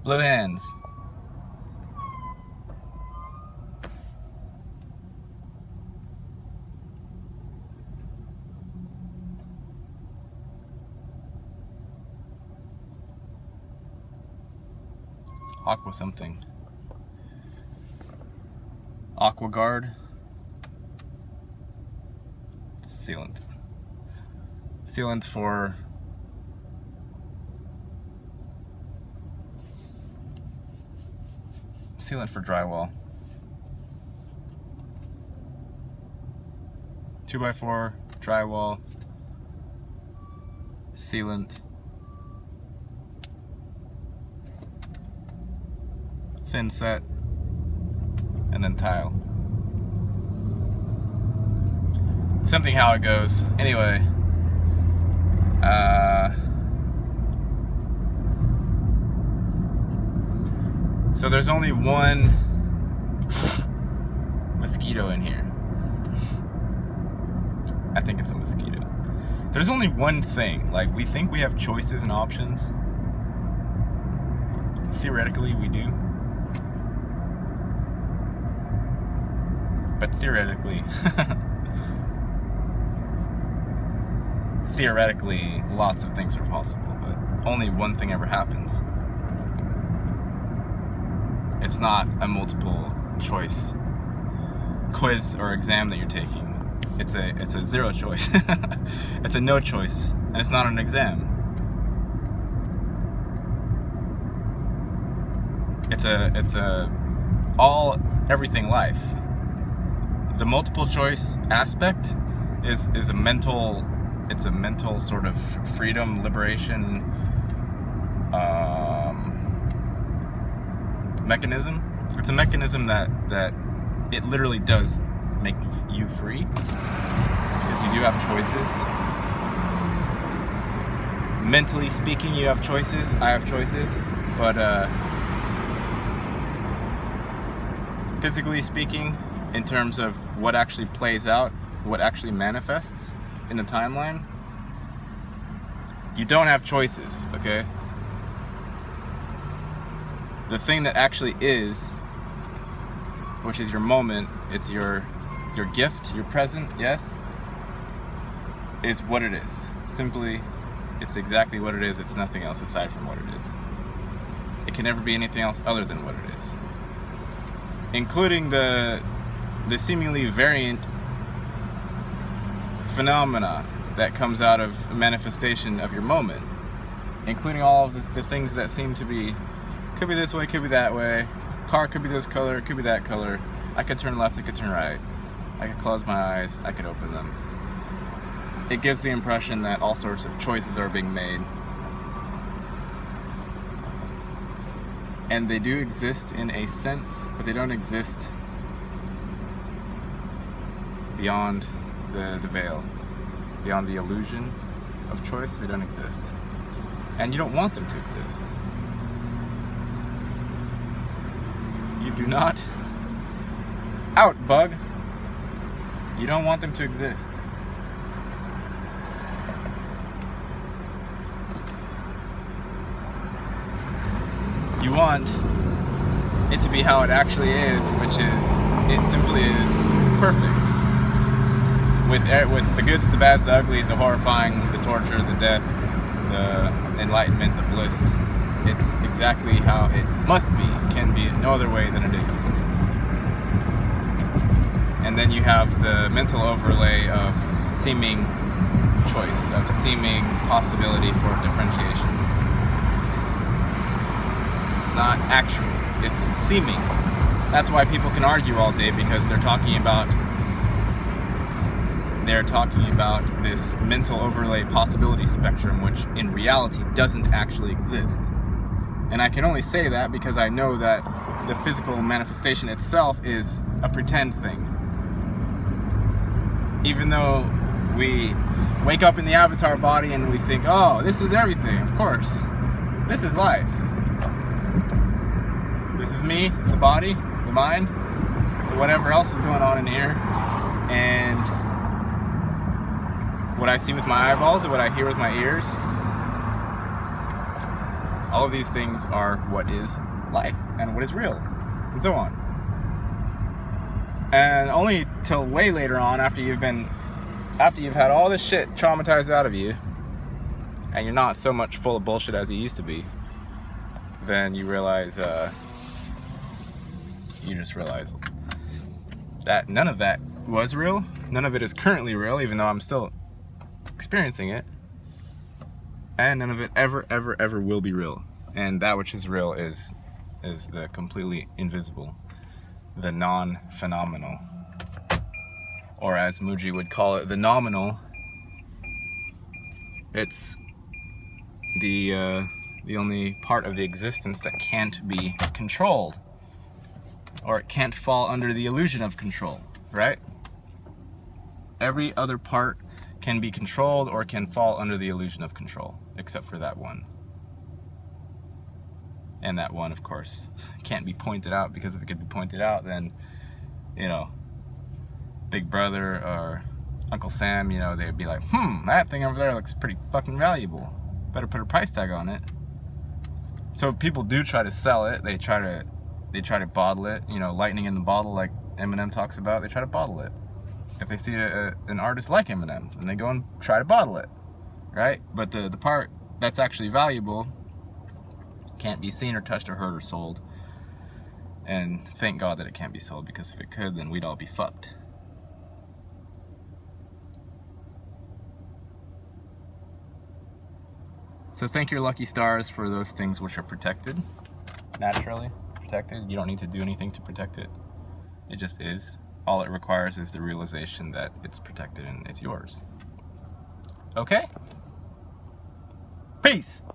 Blue hands. It's aqua something. Aqua guard. Sealant. Sealant for drywall. 2x4 drywall. Sealant. Thin set. And then tile. Something how it goes. Anyway. So there's only one mosquito in here. I think it's a mosquito. There's only one thing. Like, we think we have choices and options. Theoretically, we do. But theoretically, lots of things are possible, but only one thing ever happens. It's not a multiple choice quiz or exam that you're taking. It's a zero choice. It's a no choice, and it's not an exam. It's a everything life. The multiple choice aspect is a mental sort of freedom, liberation mechanism. It's a mechanism that it literally does make you free, because you do have choices. Mentally speaking, you have choices. I have choices, but physically speaking, in terms of what actually plays out, what actually manifests in the timeline, you don't have choices, okay? The thing that actually is, which is your moment, it's your gift, your present, yes, is what it is. Simply, it's exactly what it is. It's nothing else aside from what it is. It can never be anything else other than what it is. Including the seemingly variant phenomena that comes out of a manifestation of your moment, including all of the things that seem to be, could be this way, could be that way, car could be this color, it could be that color, I could turn left, I could turn right, I could close my eyes, I could open them. It gives the impression that all sorts of choices are being made. And they do exist in a sense, but they don't exist beyond the veil. Beyond the illusion of choice, they don't exist. And you don't want them to exist. You do not. Out, bug! You don't want them to exist. You want it to be how it actually is, which is, it simply is perfect. With the goods, the bads, the uglies, the horrifying, the torture, the death, the enlightenment, the bliss. It's exactly how it must be. It can be no other way than it is. And then you have the mental overlay of seeming choice, of seeming possibility for differentiation. It's not actual, it's seeming. That's why people can argue all day, because they're talking about this mental overlay possibility spectrum, which in reality doesn't actually exist. And I can only say that because I know that the physical manifestation itself is a pretend thing. Even though we wake up in the avatar body and we think, oh, this is everything, of course. This is life. This is me, the body, the mind, whatever else is going on in here. And what I see with my eyeballs and what I hear with my ears. All of these things are what is life and what is real, and so on. And only till way later on, after you've had all this shit traumatized out of you, and you're not so much full of bullshit as you used to be, then you realize, that none of that was real. None of it is currently real, even though I'm still experiencing it. And none of it ever will be real. And that which is real is the completely invisible, the non-phenomenal, or as Mooji would call it, the nominal. It's the only part of the existence that can't be controlled, or it can't fall under the illusion of control, right? Every other part can be controlled or can fall under the illusion of control, except for that one. And that one, of course, can't be pointed out, because if it could be pointed out, then, Big Brother or Uncle Sam, they'd be like, that thing over there looks pretty fucking valuable. Better put a price tag on it. So people do try to sell it. They try to bottle it, lightning in the bottle, like Eminem talks about. They try to bottle it. If they see an artist like Eminem, then they go and try to bottle it, right? But the part that's actually valuable can't be seen or touched or heard or sold. And thank God that it can't be sold, because if it could, then we'd all be fucked. So thank your lucky stars for those things which are protected, naturally protected. You don't need to do anything to protect it. It just is. All it requires is the realization that it's protected and it's yours. Okay? Peace!